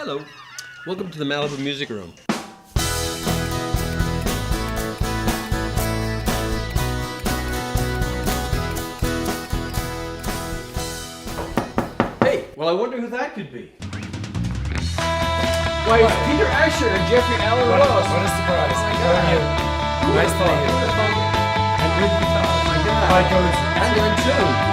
Hello. Welcome to the Malibu Music Room. Hey, well, I wonder who that could be. Why, it's Peter Asher and Jeffrey Allen Ross. What a surprise. How are you? Nice to meet you. And with guitar. Mike goes. And you're in tune.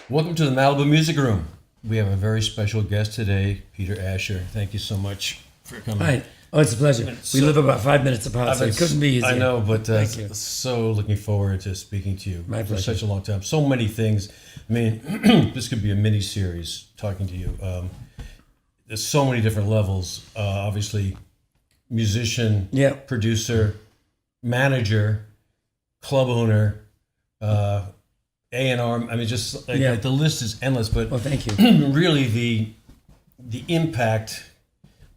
Welcome to the Malibu Music Room. We have a very special guest today, Peter Asher. Thank you so much for coming. Hi. Oh, it's a pleasure. We live about 5 minutes apart, so it couldn't be easier. I know, but Thank you. so looking forward to speaking to you My for pleasure. such a long time. So many things. I mean, this could be a mini-series talking to you. There's so many different levels. Obviously, musician, Yeah. producer, manager, club owner, A&R. I mean, just like, Yeah. the list is endless. But Well, thank you. really, the impact.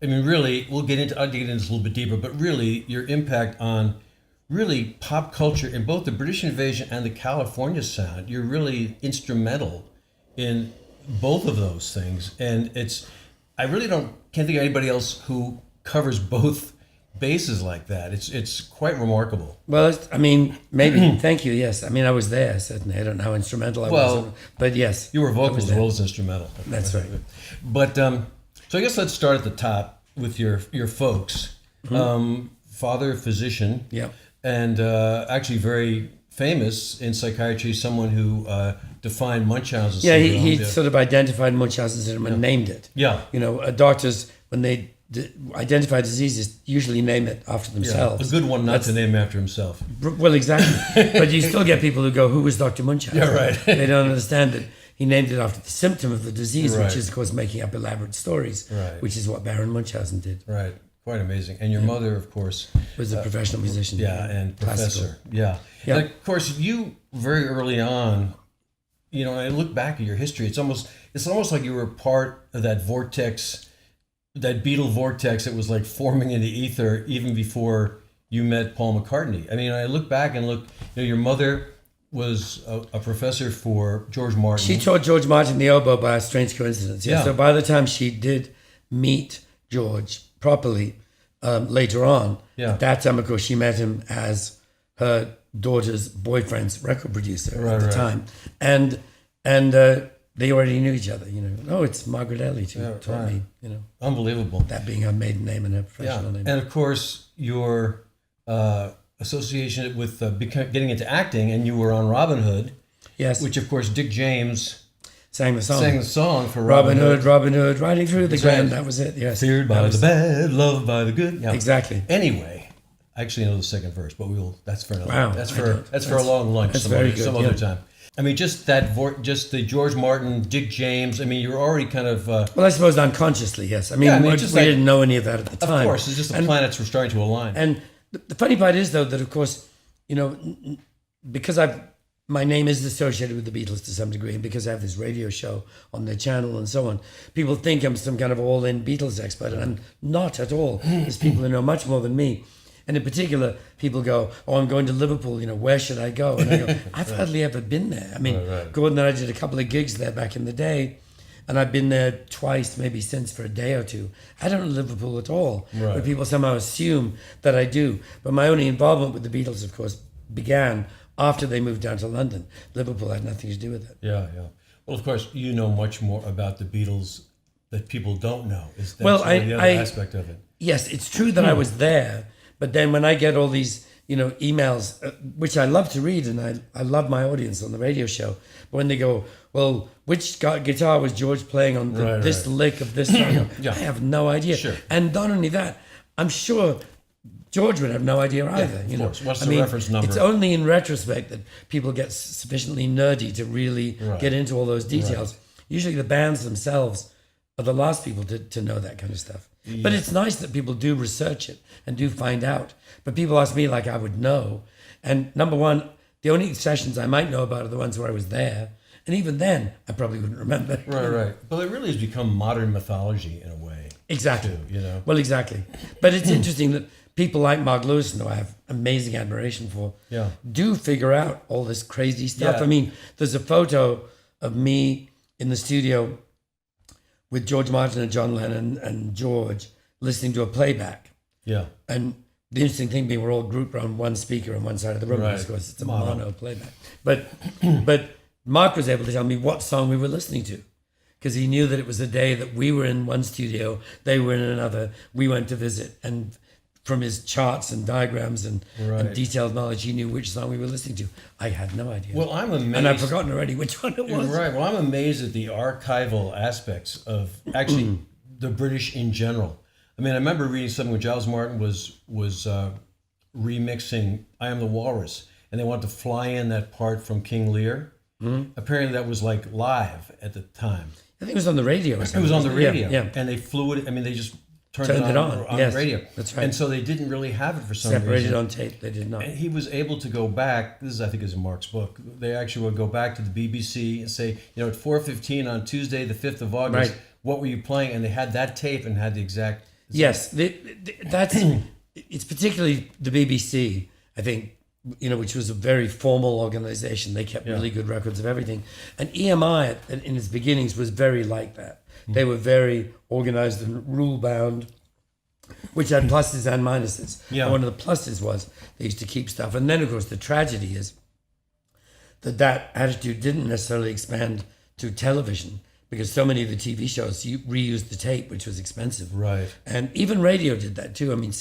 I mean, really, I'll get into this a little bit deeper. But really, your impact on really pop culture in both the British invasion and the California sound. You're really instrumental in both of those things, and I really can't think of anybody else who covers both bases like that. It's quite remarkable. Well, I mean, maybe. Thank you. Yes. I mean, I was there, certainly. I don't know how instrumental I was. But yes. You were I vocal was as there. well as instrumental. That's right. But so I guess let's start at the top with your folks. Father, physician. Yeah. And actually very famous in psychiatry, someone who defined Munchausen Yeah, syndrome. he sort of identified Munchausen syndrome and named it. Yeah. You know, doctors, when they identify diseases, usually name it after themselves. A good one not to name after himself. Well, exactly. But you still get people who go, who was Dr. Munchausen? Yeah, right. They don't understand that he named it after the symptom of the disease, Right. which is, of course, making up elaborate stories, Right. which is what Baron Munchausen did. Right. Quite amazing. And your mother, of course. Was a professional musician. Yeah, and Classical. professor. Yeah. Yeah. And of course, you very early on, you know, I look back at your history, it's almost like you were part of that vortex, that Beatle vortex that was like forming in the ether even before you met Paul McCartney. I mean, I look back and you know, your mother was a professor for George Martin. She taught George Martin the oboe by a strange coincidence. Yeah. Yeah. So by the time she did meet George properly later on, Yeah. at that time, of course, she met him as her daughter's boyfriend's record producer at the Right. time. And they already knew each other, you know. Oh, it's Margaret Elliott who taught right. me, you know, Unbelievable. that being her maiden name and her professional name. And of course, your association with getting into acting, and you were on Robin Hood, Yes, which of course Dick James sang the song. sang the song for Robin Hood, riding through the That's grand. right. That was it, yes. Feared by the bad, loved by the good. Yeah. Exactly. Anyway, I actually know the second verse, but that's for another. Wow, That's I for don't. a long lunch. That's some very other, good, some yeah. other time. I mean, just just the George Martin, Dick James. I mean, you're already kind of. Well, I suppose unconsciously, yes. I mean, Yeah, I mean, we just we like- didn't know any of that at the time. Of course, it's just the planets were starting to align. And the funny part is, though, that of course, you know, because my name is associated with the Beatles to some degree, and because I have this radio show on their channel and so on, people think I'm some kind of all-in Beatles expert, and I'm not at all. There's people who know much more than me. And in particular, people go, oh, I'm going to Liverpool, you know, where should I go? And I go, I've hardly ever been there. I mean, Right. Gordon and I did a couple of gigs there back in the day, and I've been there twice, maybe since, for a day or two. I don't know Liverpool at all, Right. but people somehow assume that I do. But my only involvement with the Beatles, of course, began after they moved down to London. Liverpool had nothing to do with it. Yeah. Well, of course, you know much more about the Beatles that people don't know. Is that's Well, really the other aspect of it. Yes, it's true that I was there, but then when I get all these, emails, which I love to read, and I love my audience on the radio show, but when they go, well, which guitar was George playing on this lick of this song? Yeah. I have no idea. Sure. And not only that, I'm sure George would have no idea either. Of course. What's the reference number? It's only in retrospect that people get sufficiently nerdy to really get into all those details. Usually the bands themselves are the last people to know that kind of stuff. Yeah. But it's nice that people do research it and do find out. But people ask me like I would know. And number one, the only sessions I might know about are the ones where I was there. And even then, I probably wouldn't remember. Right. But it really has become modern mythology in a way. Exactly. Too, Well, exactly. But it's interesting that people like Mark Lewis, who I have amazing admiration for, do figure out all this crazy stuff. Yeah. I mean, there's a photo of me in the studio with George Martin and John Lennon and George listening to a playback. Yeah. And the interesting thing being we're all grouped around one speaker on one side of the room because of course it's a mono playback. But Mark was able to tell me what song we were listening to because he knew that it was a day that we were in one studio, they were in another, we went to visit. And from his charts and diagrams and detailed knowledge, he knew which song we were listening to. I had no idea. Well, I'm amazed. And I've forgotten already which one it was. Right. Well, I'm amazed at the archival aspects of actually the British in general. I mean, I remember reading something when Giles Martin was remixing "I Am the Walrus," and they wanted to fly in that part from King Lear. Mm-hmm. Apparently, that was like live at the time. I think it was on the radio. Or something. It was on the radio, yeah. And they flew it. I mean, they just turned it on yes, the radio. That's right. And so they didn't really have it for some Separated reason. on tape, they did not. And he was able to go back. This is, I think, is in Mark's book. They actually would go back to the BBC and say, at 4:15 on Tuesday, the 5th of August, what were you playing? And they had that tape and had the exact. Yes, that's it's particularly the BBC, I think, which was a very formal organization. They kept really good records of everything. And EMI in its beginnings was very like that. They were very organized and rule-bound, which had pluses and minuses. Yeah. And one of the pluses was they used to keep stuff. And then, of course, the tragedy is that attitude didn't necessarily expand to television because so many of the TV shows reused the tape, which was expensive. Right. And even radio did that too. I mean,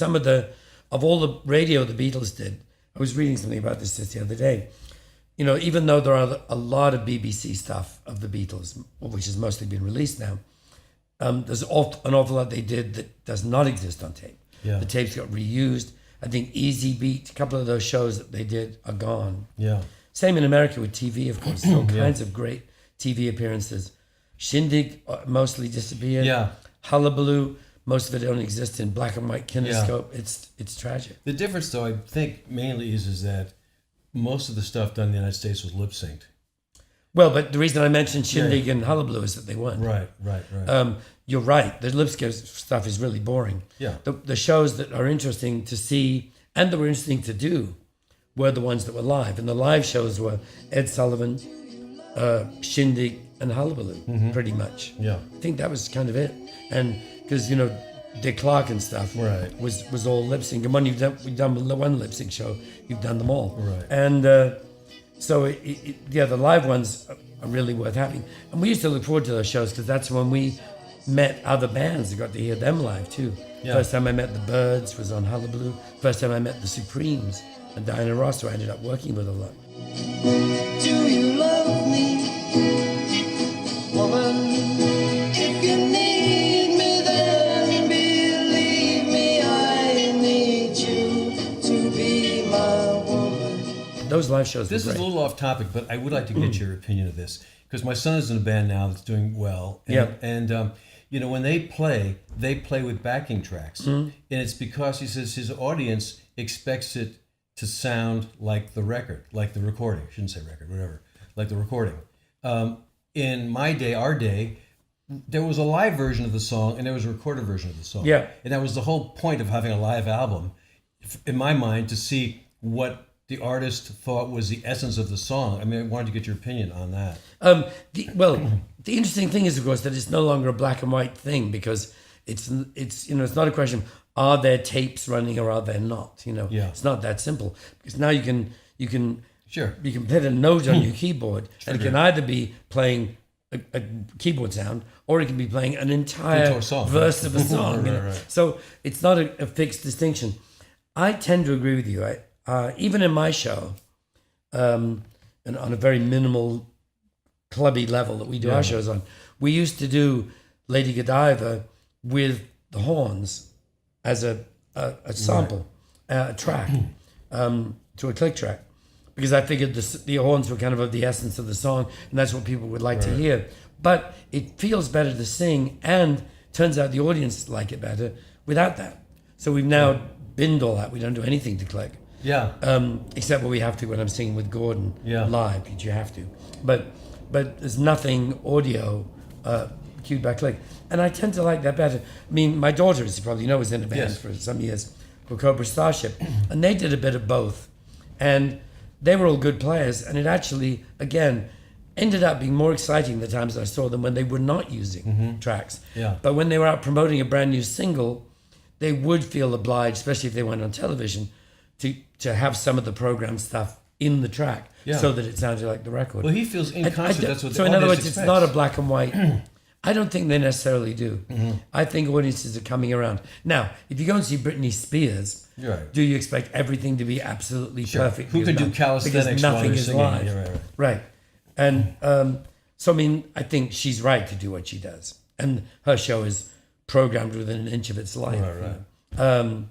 of all the radio the Beatles did, I was reading something about this just the other day. Even though there are a lot of BBC stuff of the Beatles, which has mostly been released now, there's an awful lot they did that does not exist on tape. Yeah. The tapes got reused. I think Easy Beat, a couple of those shows that they did are gone. Yeah. Same in America with TV, of course. All kinds of great TV appearances. Shindig mostly disappeared. Yeah. Hullabaloo, most of it don't exist in black and white kinescope. Yeah. It's tragic. The difference, though, I think mainly is that most of the stuff done in the United States was lip synced. Well, but the reason I mentioned Shindig and Hullabaloo is that they weren't. Right. You're right. The lip sync stuff is really boring. Yeah. The shows that are interesting to see and that were interesting to do were the ones that were live. And the live shows were Ed Sullivan, Shindig, and Hullabaloo, pretty much. Yeah. I think that was kind of it. And because, Dick Clark and stuff was all lip sync. And when we've done one lip sync show, you've done them all. Right. And so, the live ones are really worth having. And we used to look forward to those shows because that's when we met other bands and got to hear them live too. Yeah. First time I met the Byrds was on Hullabaloo. First time I met the Supremes and Diana Ross, who I ended up working with a lot. Do you love me, woman? If you need me, then believe me, I need you to be my woman. Those live shows This were is great. a little off topic, but I would like to get your opinion of this because my son is in a band now that's doing well. And, and when they play with backing tracks. And it's because he says his audience expects it to sound like the record, like the recording. I shouldn't say record, whatever. Like the recording. In my day, our day, there was a live version of the song and there was a recorded version of the song. Yeah. And that was the whole point of having a live album, in my mind, to see what the artist thought was the essence of the song. I mean, I wanted to get your opinion on that. The interesting thing is, of course, that it's no longer a black and white thing because it's it's not a question, are there tapes running or are there not? It's not that simple because now you can Sure. you can put a note on your keyboard and it can either be playing a keyboard sound, or he can be playing an entire song, verse of a song. Right. So it's not a fixed distinction. I tend to agree with you. Even in my show, and on a very minimal, clubby level that we do our shows on, we used to do Lady Godiva with the horns as a sample, a track, to a click track. Because I figured the horns were kind of the essence of the song, and that's what people would like to hear. But it feels better to sing, and turns out the audience like it better without that. So we've now binned all that. We don't do anything to click. Yeah. Except what we have to when I'm singing with Gordon live, which you have to. But there's nothing audio cued by click. And I tend to like that better. I mean, my daughter, as you probably know, was in a band for some years called Cobra Starship, and they did a bit of both. And they were all good players, and it actually, again, ended up being more exciting the times I saw them when they were not using tracks. Yeah. But when they were out promoting a brand new single, they would feel obliged, especially if they went on television, to have some of the program stuff in the track so that it sounded like the record. Well, he feels in concert. That's what the so in other words, expects. it's not a black and white. I don't think they necessarily do. I think audiences are coming around. Now, if you go and see Britney Spears, Right. do you expect everything to be absolutely perfect? Who could do calisthenics because while nothing they're is singing? live. Yeah, right. Right. And so, I mean, I think she's right to do what she does. And her show is programmed within an inch of its life. Right.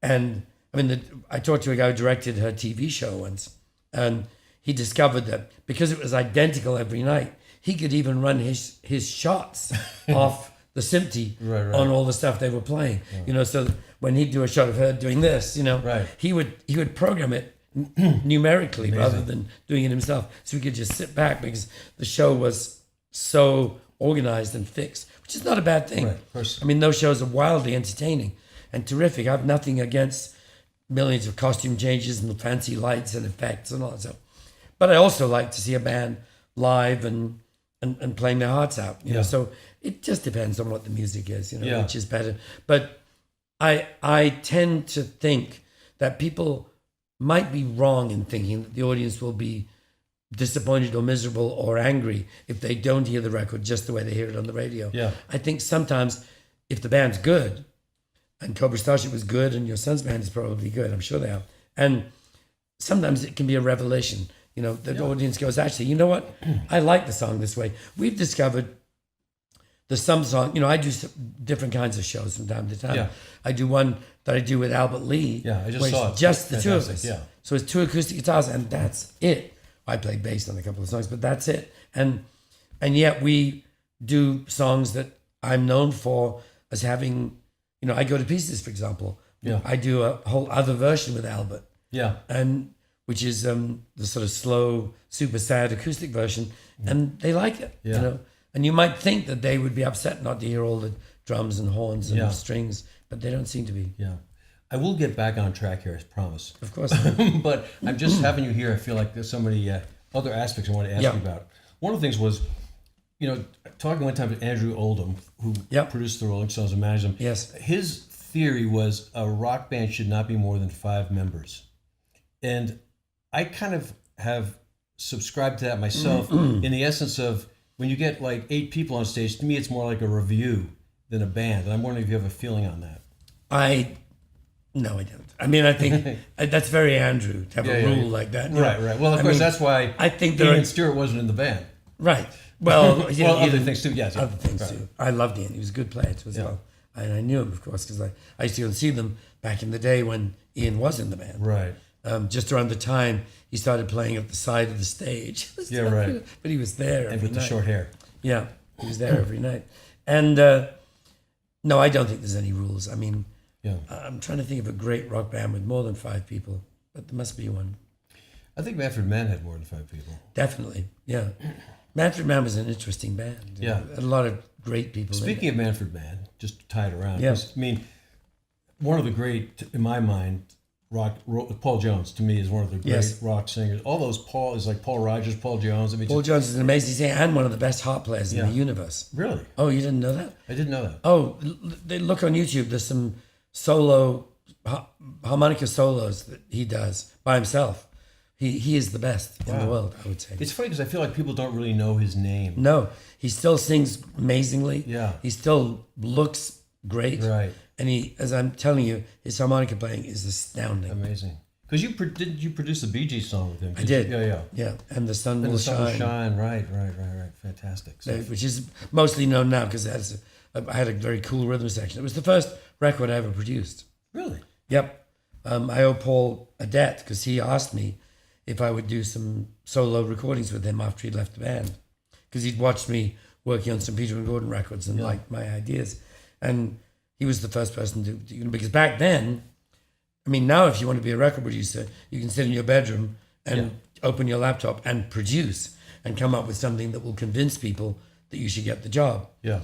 And I mean, I talked to a guy who directed her TV show once, and he discovered that because it was identical every night, he could even run his shots off the SMPTE on all the stuff they were playing. You know, so when he'd do a shot of her doing this, you know, he would program it numerically rather than doing it himself, so he could just sit back because the show was so organized and fixed, which is not a bad thing. Right, of course. I mean, those shows are wildly entertaining and terrific. I have nothing against millions of costume changes and fancy lights and effects and all that stuff. But I also like to see a band live and playing their hearts out. You know, so it just depends on what the music is, you know, which is better. But I tend to think that people might be wrong in thinking that the audience will be disappointed or miserable or angry if they don't hear the record just the way they hear it on the radio. Yeah. I think sometimes if the band's good, and Cobra Starship was good, and your son's band is probably good, I'm sure they are, and sometimes it can be a revelation. You know, the audience goes, actually, you know what? I like the song this way. We've discovered there's some song, you know, I do different kinds of shows from time to time. Yeah. I do one that I do with Albert Lee. Yeah, I just saw it. Just the two of us. Yeah. So it's two acoustic guitars, and that's it. I play bass on a couple of songs, but that's it. And yet we do songs that I'm known for as having, you know, I Go to Pieces, for example. Yeah. I do a whole other version with Albert. Yeah. And which is the sort of slow, super sad acoustic version, and they like it, you know. And you might think that they would be upset not to hear all the drums and horns and strings, but they don't seem to be. Yeah. I will get back on track here, I promise. Of course. But I'm just having you here. I feel like there's so many other aspects I want to ask you about. One of the things was, you know, talking one time to Andrew Oldham, who produced the Rolling Stones and managed them. Yes. His theory was a rock band should not be more than 5 members. And I kind of have subscribed to that myself in the essence of when you get like 8 people on stage, to me it's more like a review than a band. And I'm wondering if you have a feeling on that. No, I don't. I mean, I think that's very Andrew to have a rule like that. Right. Well, of course, that's why I think Ian Stewart wasn't in the band. Right. Well, other things too. Yes. Other things too. I loved Ian. He was a good player too as well. And I knew him, of course, because I used to go and see them back in the day when Ian was in the band. Right. Just around the time he started playing at the side of the stage. Right. But he was there and with the short hair. Yeah, he was there every night. And no, I don't think there's any rules. I mean, I'm trying to think of a great rock band with more than 5 people, but there must be one. I think Manfred Mann had more than 5 people. Definitely, yeah. Manfred Mann was an interesting band. Yeah. A lot of great people. Speaking of Manfred Mann, just to tie it around, I mean, one of the great, in my mind, Paul Jones to me is one of the great rock singers. All those Paul Rogers, Paul Jones. I mean, Paul Jones is an amazing singer and one of the best harp players in the universe. Really? Oh, you didn't know that? I didn't know that. Oh, look on YouTube. There's some solo harmonica solos that he does by himself He is the best in the world, I would say. It's funny because I feel like people don't really know his name. No, he still sings amazingly. Yeah. He still looks great. Right. And he, as I'm telling you, his harmonica playing is astounding. Amazing. Because didn't you produce the Bee Gees song with him? I did. Yeah. And the sun And will the sun will shine. shine. Right. Fantastic. So, Which is mostly known now because I had a very cool rhythm section. It was the first record I ever produced. really? Yep. I owe Paul a debt because he asked me if I would do some solo recordings with him after he left the band. Because he'd watched me working on some Peter and Gordon records and liked my ideas. And he was the first person to because back then, I mean, now if you want to be a record producer, you can sit in your bedroom and open your laptop and produce and come up with something that will convince people that you should get the job. Yeah.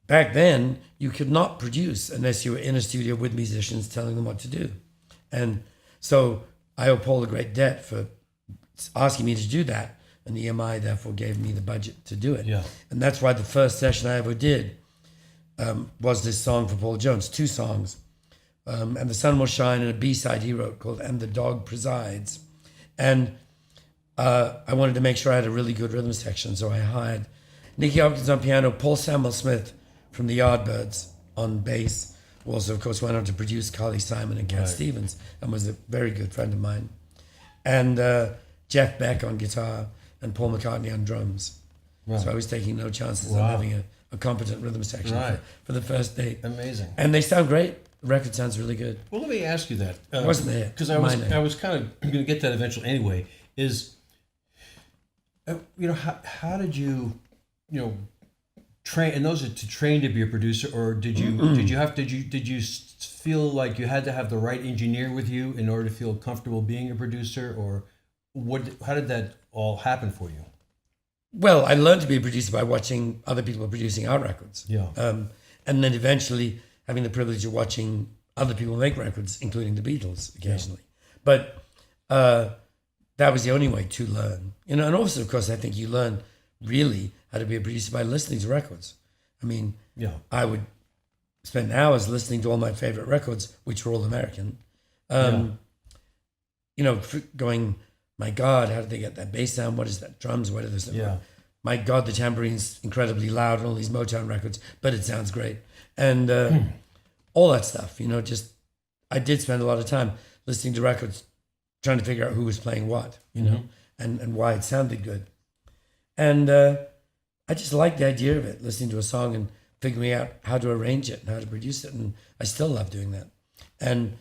Back then, you could not produce unless you were in a studio with musicians telling them what to do. And so I owe Paul a great debt for asking me to do that. And EMI therefore gave me the budget to do it. Yeah. And that's why the first session I ever did was this song for Paul Jones, 2 songs. And the sun will shine, and a B-side he wrote called "And the Dog Presides." And I wanted to make sure I had a really good rhythm section, so I hired Nicky Hopkins on piano, Paul Samuel Smith from the Yardbirds on bass, who also, of course, went on to produce Carly Simon and Cat Stevens, and was a very good friend of mine, and Jeff Beck on guitar, and Paul McCartney on drums. Wow. So I was taking no chances on having a competent rhythm section for the first date. Amazing. And they sound great. The record sounds really good. Well, let me ask you that. It wasn't there. Because I was kind of going to get that eventually anyway. Is how did you train? And those are to train to be a producer, or did you feel like you had to have the right engineer with you in order to feel comfortable being a producer, or what? How did that all happen for you? Well, I learned to be a producer by watching other people producing our records. Yeah. And then eventually having the privilege of watching other people make records, including the Beatles occasionally. But that was the only way to learn. And also, of course, I think you learn really how to be a producer by listening to records. I mean, I would spend hours listening to all my favorite records, which were all American. Going, my God, how did they get that bass sound? What is that? Drums? What are those? My God, the tambourine's incredibly loud on all these Motown records, but it sounds great. And all that stuff, I did spend a lot of time listening to records, trying to figure out who was playing what, and why it sounded good. And I just liked the idea of it, listening to a song and figuring out how to arrange it and how to produce it. And I still love doing that. And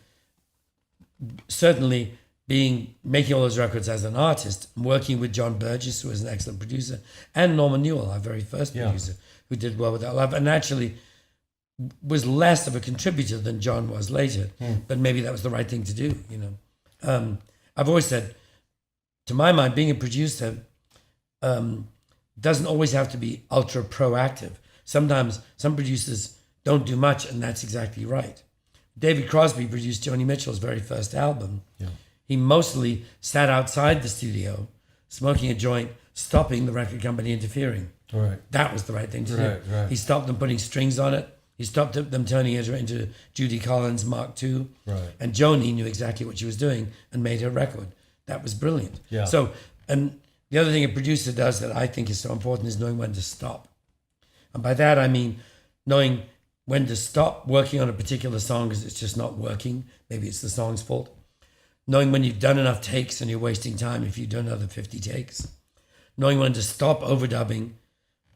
certainly making all those records as an artist, working with John Burgess, who was an excellent producer, and Norman Newell, our very first producer, who did Well Without Love, and actually was less of a contributor than John was later, but maybe that was the right thing to do, I've always said, to my mind, being a producer doesn't always have to be ultra proactive. Sometimes some producers don't do much, and that's exactly right. David Crosby produced Joni Mitchell's very first album. Yeah. He mostly sat outside the studio, smoking a joint, stopping the record company interfering. Right. That was the right thing to do. Right. He stopped them putting strings on it. He stopped them turning it into Judy Collins Mark II. Right. And Joni knew exactly what she was doing and made her record. That was brilliant. Yeah. So, and the other thing a producer does that I think is so important is knowing when to stop. And by that, I mean knowing when to stop working on a particular song because it's just not working. Maybe it's the song's fault. Knowing when you've done enough takes and you're wasting time if you've done another 50 takes. Knowing when to stop overdubbing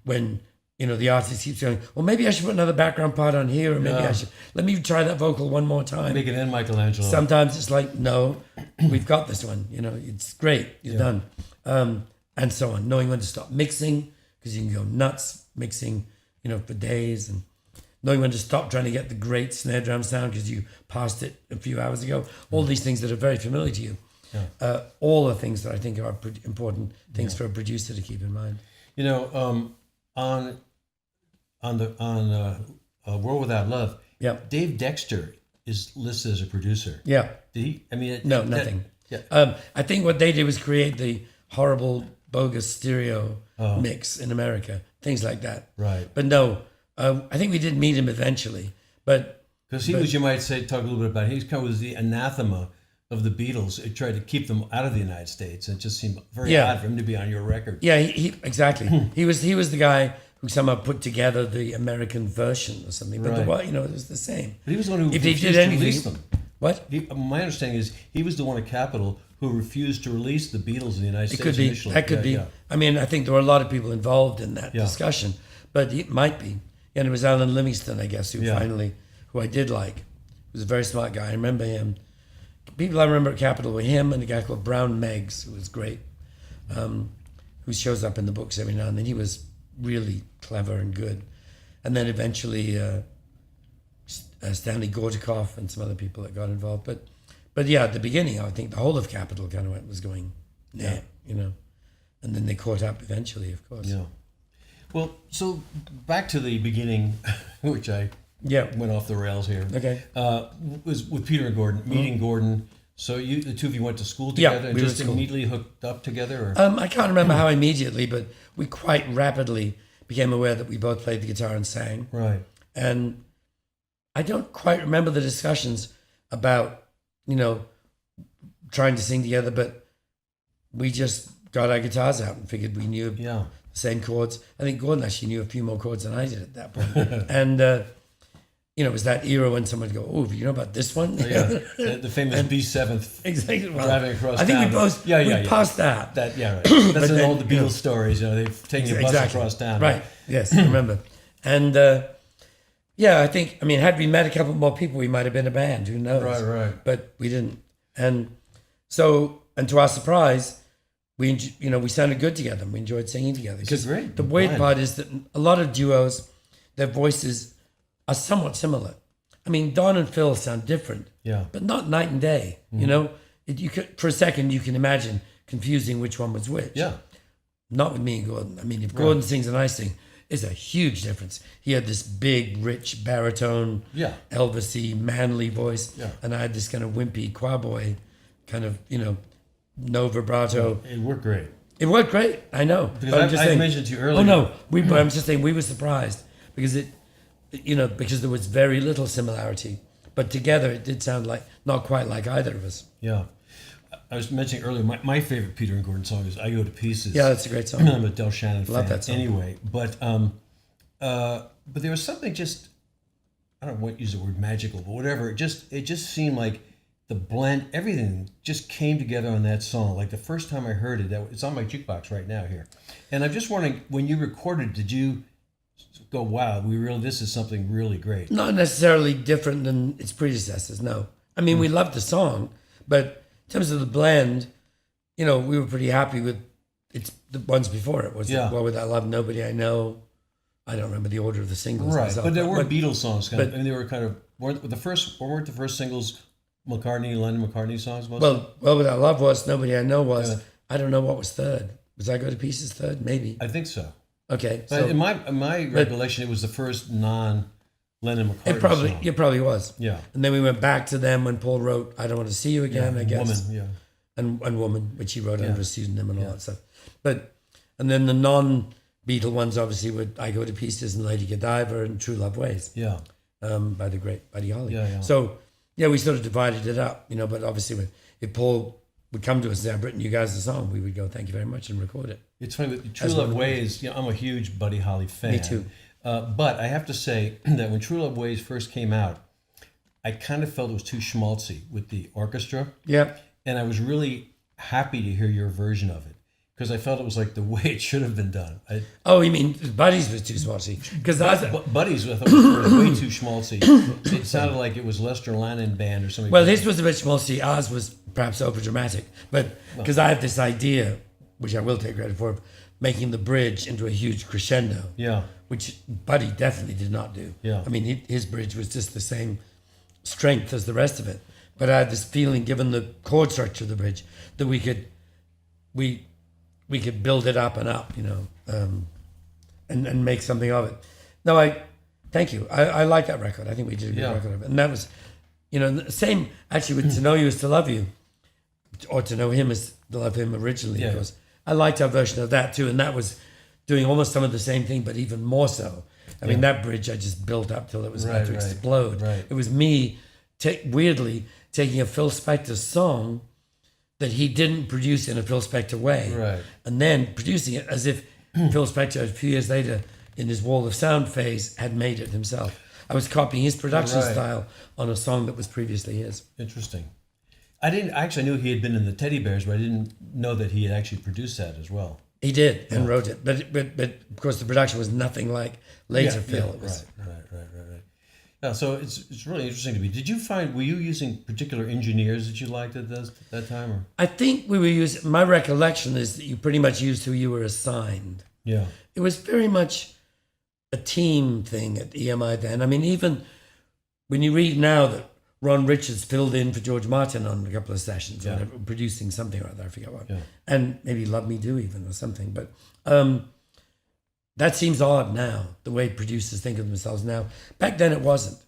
when, the artist keeps going, well, maybe I should put another background part on here, or maybe I should, let me try that vocal one more time. Make it end Michelangelo. Sometimes it's like, no, we've got this one, it's great, you're done. And so on. Knowing when to stop mixing, because you can go nuts mixing, for days, and knowing when to stop trying to get the great snare drum sound because you passed it a few hours ago. All these things that are very familiar to you. Yeah. All the things that I think are important things for a producer to keep in mind. On World Without Love, Dave Dexter is listed as a producer. Yeah. Did he? I mean, no, nothing. I think what they did was create the horrible, bogus stereo mix in America, things like that. Right. But no, I think we did meet him eventually. But because he was, you might say, talk a little bit about. He's kind of was the anathema of the Beatles, it tried to keep them out of the United States. It just seemed very Yeah. odd for him to be on your record. Yeah, he exactly. He was the guy who somehow put together the American version or something. But Right. it was the same. But he was the one who If he refused did to release anything, them. what? My understanding is he was the one at Capitol who refused to release the Beatles in the United It States could be. initially. That could Yeah, be. yeah. I mean, I think there were a lot of people involved in that Yeah. discussion, but it might be. And it was Alan Livingston, I guess, who I did like. He was a very smart guy. I remember him. People I remember at Capitol were him and a guy called Brown Meggs, who was great, who shows up in the books every now and then. He was really clever and good. And then eventually Stanley Gortakoff and some other people that got involved. But yeah, at the beginning, I think the whole of Capitol kind of was going, and then they caught up eventually, of course. Yeah. Well, so back to the beginning, which I went off the rails here. Okay. Was with Peter and Gordon, meeting Gordon. So the two of you went to school Yeah, together and we were just at school. immediately hooked up together? Or? I can't remember how immediately, but we quite rapidly became aware that we both played the guitar and sang. Right. And I don't quite remember the discussions about, trying to sing together, but we just got our guitars out and figured we knew the same chords. I think Gordon actually knew a few more chords than I did at that point. And, it was that era when someone would go, oh, you know about this one? Oh, yeah. The famous B7th Exactly. Well, driving across I think town. we both we passed that. Right. That's But in then, all the Beatles stories. They've taken a bus across town. Right. Yes, I remember. And I think, had we met a couple more people, we might have been a band. Who knows? Right. But we didn't. And so, and to our surprise, we sounded good together. We enjoyed singing together. Because great the weird blend. part is that a lot of duos, their voices are somewhat similar. Don and Phil sound different, but not night and day. You could, for a second, you can imagine confusing which one was which. Yeah. Not with me and Gordon. If Gordon sings and I sing, it's a huge difference. He had this big, rich baritone, Elvis-y, manly voice, and I had this kind of wimpy choir boy, kind of, no vibrato. It worked great. It worked great. I know. Because I mentioned to you earlier. Oh no, but I'm just saying we were surprised because because there was very little similarity, but together it did sound like not quite like either of us. Yeah. I was mentioning earlier, my favorite Peter and Gordon song is "I Go to Pieces." Yeah, that's a great song. I'm a Del Shannon fan. Love that song. Anyway, but there was something just, I don't want to use the word magical, but whatever. It just seemed like the blend, everything just came together on that song. Like the first time I heard it, it's on my jukebox right now here, and I'm just wondering, when you recorded, did you go, "Wow, this is something really great"? Not necessarily different than its predecessors. No, we loved the song, but in terms of the blend, we were pretty happy with the ones before it. Was What Without Love, Nobody I Know. I don't remember the order of the singles. Right, myself, but there were Beatles songs, but they were kind of weren't the first singles Lennon McCartney songs most? Well Without Love was, Nobody I Know was. I don't know what was third. Was I Go to Pieces third? Maybe. I think so. Okay, But in my recollection, it was the first non-Lennon McCartney song. It probably was. Yeah. And then we went back to them when Paul wrote "I Don't Want to See You Again." I guess. Woman, And Woman, which he wrote under a pseudonym and all that stuff. And then the non-Beatle ones obviously were "I Go to Pieces" and "Lady Godiva" and "True Love Ways." Yeah. By the great Buddy Holly. Yeah. So we sort of divided it up, But obviously, if Paul would come to us and say, "I've written you guys a song," we would go, "Thank you very much," and record it. It's funny, but True Love Ways, I'm a huge Buddy Holly fan. Me too. But I have to say that when True Love Ways first came out, I kind of felt it was too schmaltzy with the orchestra. Yeah. And I was really happy to hear your version of it because I felt it was like the way it should have been done. You mean Buddy's was too schmaltzy? Because Buddies, I thought, was way too schmaltzy. It sounded like it was Lester Lannon Band or something. Well, his was a bit schmaltzy. Ours was perhaps over dramatic, but because I have this idea, which I will take credit for, of making the bridge into a huge crescendo. Yeah. Which Buddy definitely did not do. Yeah. His bridge was just the same strength as the rest of it. But I had this feeling, given the chord structure of the bridge, that we could build it up and up, and make something of it. No, thank you. I like that record. I think we did a good record of it. And that was, the same actually with "To Know You Is to Love You," or "To Know Him Is to Love Him" originally. Of course. I liked our version of that too, and that was doing almost some of the same thing, but even more so. I mean, that bridge I just built up till it was about to explode. Right. It was me, weirdly, taking a Phil Spector song that he didn't produce in a Phil Spector way, Right. and then producing it as if Phil Spector, a few years later, in his Wall of Sound phase, had made it himself. I was copying his production Right. style on a song that was previously his. Interesting. I knew he had been in the Teddy Bears, but I didn't know that he had actually produced that as well. He did and wrote it, but of course the production was nothing like later Phil. It was, Right. Yeah, so it's really interesting to me. Were you using particular engineers that you liked at that time? Or? I think we were using, my recollection is that you pretty much used who you were assigned. Yeah. It was very much a team thing at EMI then. I mean, even when you read now that Ron Richards filled in for George Martin on a couple of sessions, Yeah. or whatever, producing something or other, I forget what. Yeah. And maybe Love Me Do even or something. But that seems odd now, the way producers think of themselves now. Back then it wasn't,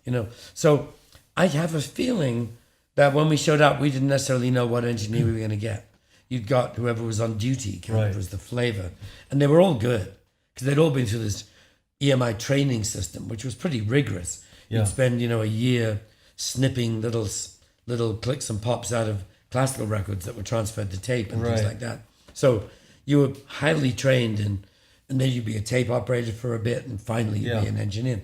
So I have a feeling that when we showed up, we didn't necessarily know what engineer we were going to get. You'd got whoever was on duty, kind of Right. was the flavor. And they were all good because they'd all been through this EMI training system, which was pretty rigorous. Yeah. You'd spend, a year snipping little clicks and pops out of classical records that were transferred to tape and things Right. like that. So you were highly trained and then you'd be a tape operator for a bit and finally you'd be Yeah. an engineer.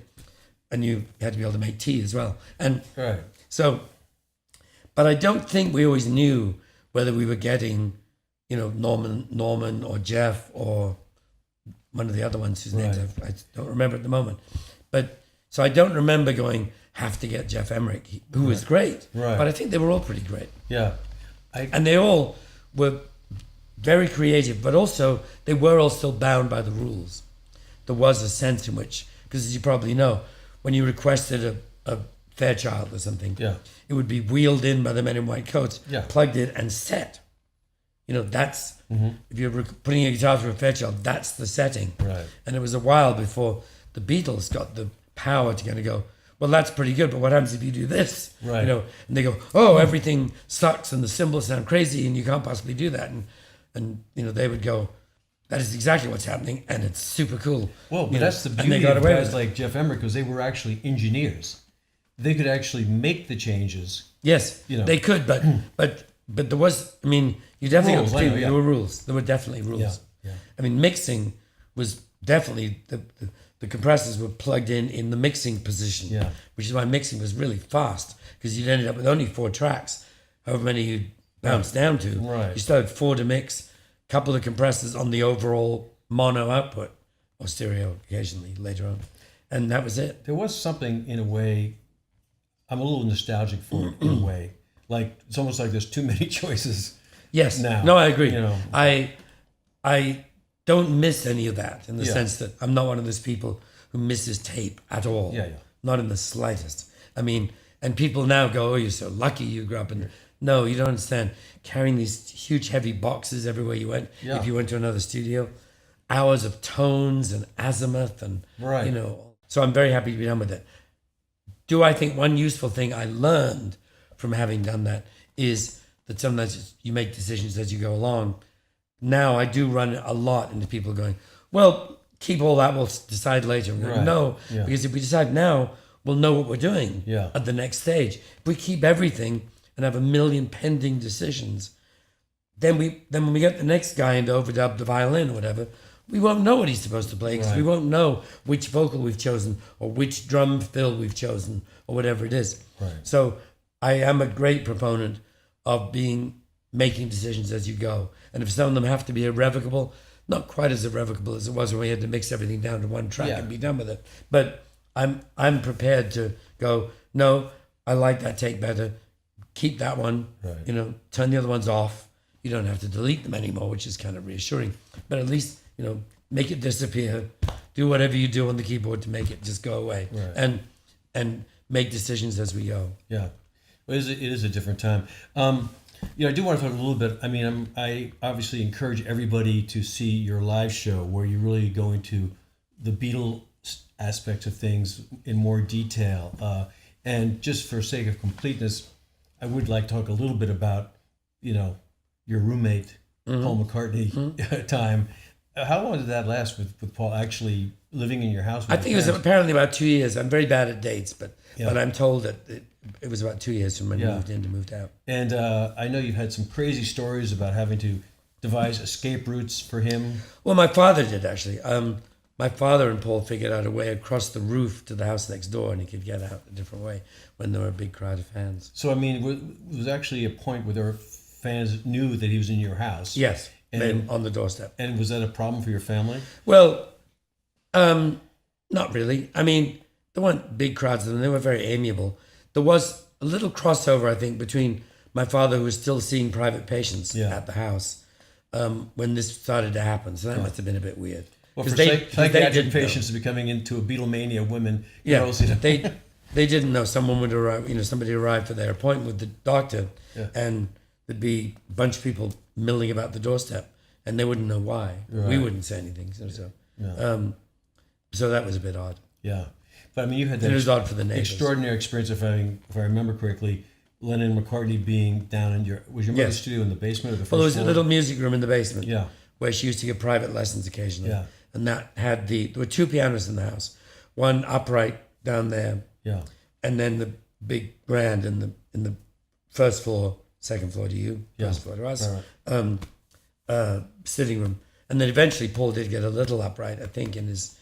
And you had to be able to make tea as well. And Right. so, but I don't think we always knew whether we were getting, Norman or Jeff or one of the other ones whose names Right. I don't remember at the moment. But so I don't remember going, have to get Jeff Emmerich, who was great. Right. But I think they were all pretty great. Yeah. And they all were very creative, but also they were all still bound by the rules. There was a sense in which, because as you probably know, when you requested a Fairchild or something, Yeah. it would be wheeled in by the men in white coats, Yeah. plugged in and set. That's, if you're putting a guitar through a Fairchild, that's the setting. Right. And it was a while before the Beatles got the power to kind of go, well, that's pretty good, but what happens if you do this? Right. And they go, oh, everything sucks and the cymbals sound crazy and you can't possibly do that. And they would go, that is exactly what's happening and it's super cool. Well, but that's the and they beauty got of away guys with it. like Jeff Emmerich, because they were actually engineers. They could actually make the changes. Yes, they could, but there was, you definitely Rules, I know, yeah. there were rules. There were definitely rules. Yeah. Mixing was definitely, the compressors were plugged in the mixing position, Yeah. which is why mixing was really fast, because you'd ended up with only 4 tracks, however many you bounced down to. Right. You still had 4 to mix, a couple of compressors on the overall mono output, or stereo occasionally later on. And that was it. There was something, in a way, I'm a little nostalgic for it, in a way. Like, it's almost like there's too many choices. Yes. Now, No, I agree. I don't miss any of that in the Yeah. sense that I'm not one of those people who misses tape at all. Yeah. Not in the slightest. And people now go, oh, you're so lucky you grew up in. No, you don't understand. Carrying these huge, heavy boxes everywhere you went, Yeah. if you went to another studio, hours of tones and azimuth and, Right. So I'm very happy to be done with it. Do I think one useful thing I learned from having done that is that sometimes you make decisions as you go along. Now I do run a lot into people going, well, keep all that, we'll decide later. I'm going, Right. no, Yeah. because if we decide now, we'll know what we're doing Yeah. at the next stage. If we keep everything and have a million pending decisions, then when we get the next guy in to overdub the violin or whatever, we won't know what he's supposed to play because we Right. won't know which vocal we've chosen or which drum fill we've chosen or whatever it is. Right. So I am a great proponent of making decisions as you go. And if some of them have to be irrevocable, not quite as irrevocable as it was when we had to mix everything down to one track Yeah. and be done with it. But I'm prepared to go, no, I like that take better. Keep that one, Right. turn the other ones off. You don't have to delete them anymore, which is kind of reassuring. But at least, make it disappear. Do whatever you do on the keyboard to make it just go away. Right. And make decisions as we go. Yeah. Well, it is a different time. I do want to talk a little bit. I obviously encourage everybody to see your live show where you really go into the Beatles aspects of things in more detail. And just for sake of completeness, I would like to talk a little bit about, your roommate, Paul McCartney time. How long did that last with Paul actually living in your house? I think it was apparently about 2 years. I'm very bad at dates, but I'm told that it was about 2 years from when we moved in to moved out. And I know you've had some crazy stories about having to devise escape routes for him. Well, my father did actually. My father and Paul figured out a way across the roof to the house next door, and he could get out a different way when there were a big crowd of fans. So, I mean, it was actually a point where there were fans knew that he was in your house. Yes, And on the doorstep. And was that a problem for your family? Well, not really. I mean, there weren't big crowds of them. They were very amiable. There was a little crossover, I think, between my father, who was still seeing private patients at the house, when this started to happen. So that must have been a bit weird. Well, for they psychiatric patients becoming into a Beatlemania, women, girls, they didn't know someone would arrive. Somebody arrived for their appointment with the doctor, and there'd be a bunch of people milling about the doorstep, and they wouldn't know why. Right. We wouldn't say anything. So that was a bit odd. Yeah, but I mean, you had It was odd for the neighbors. extraordinary experience of having, if I remember correctly, Lennon and McCartney being down in your mother's studio in the basement or the first Well, there was floor? a little music room in the basement. Yeah. Where she used to give private lessons occasionally. Yeah. And that had there were two pianos in the house, one upright down there, Yeah. and then the big grand in the first floor, second floor to you, first floor to us, Right. sitting room, and then eventually Paul did get a little upright, I think, in his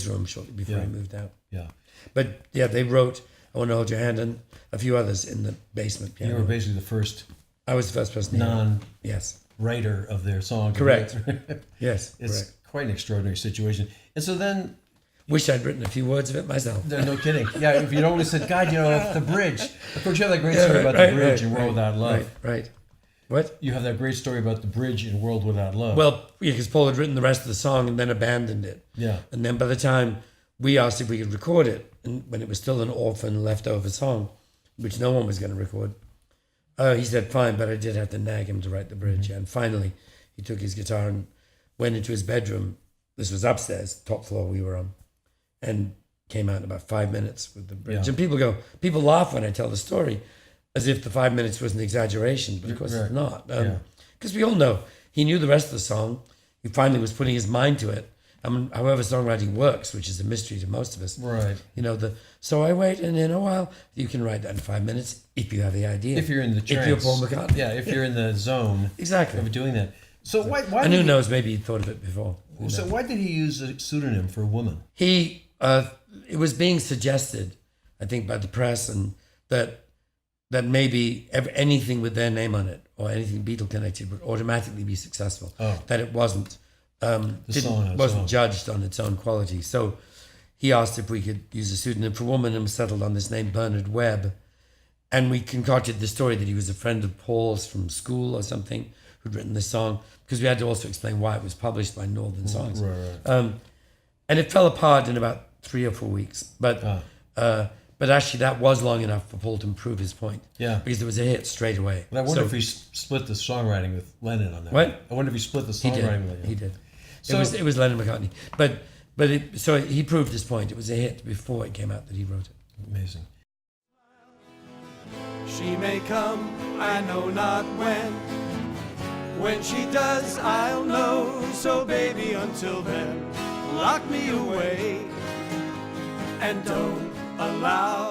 room shortly before he moved out. Yeah. But yeah, they wrote "I Want to Hold Your Hand" and a few others in the basement piano. You were basically the first I was the first person. Yes. writer of their song. Correct. Yes. It's correct. quite an extraordinary situation. And so then, Wish I'd written a few words of it myself. no kidding. Yeah, if you'd only said, God, the bridge. Of course, you have that great story about the bridge in World Without Love. Right. What? You have that great story about the bridge in World Without Love. Well, because Paul had written the rest of the song and then abandoned it. Yeah. And then by the time we asked if we could record it, and when it was still an orphan leftover song, which no one was going to record, he said, fine, but I did have to nag him to write the bridge. And finally, he took his guitar and went into his bedroom. This was upstairs, top floor we were on, and came out in about 5 minutes with the bridge. Yeah. And people laugh when I tell the story, as if the 5 minutes was an exaggeration, but of course it's not. Because we all know he knew the rest of the song. He finally was putting his mind to it. I mean, however songwriting works, which is a mystery to most of us. Right. So I wait, and in a while, you can write that in 5 minutes if you have the idea. If you're in the trance. If you're Paul McCartney. Yeah, if you're in the zone. Exactly. Of doing that. So why and who knows, maybe he thought of it before. So why did he use a pseudonym for a woman? It was being suggested, I think, by the press, and that maybe anything with their name on it or anything Beatle connected would automatically be successful. Oh. That it wasn't wasn't judged on its own quality. So he asked if we could use a pseudonym for a woman, and settled on this name Bernard Webb. And we concocted the story that he was a friend of Paul's from school or something who'd written this song, because we had to also explain why it was published by Northern Songs. Right. And it fell apart in about 3 or 4 weeks. But actually, that was long enough for Paul to prove his point. Yeah. Because it was a hit straight away. But I wonder if he split the songwriting with Lennon on that. What? I wonder if he split the songwriting with Lennon. He did. So, it was Lennon McCartney. So he proved his point. It was a hit before it came out that he wrote it. Amazing. She may come, I know not when. When she does, I'll know. So baby, until then, lock me away. And don't allow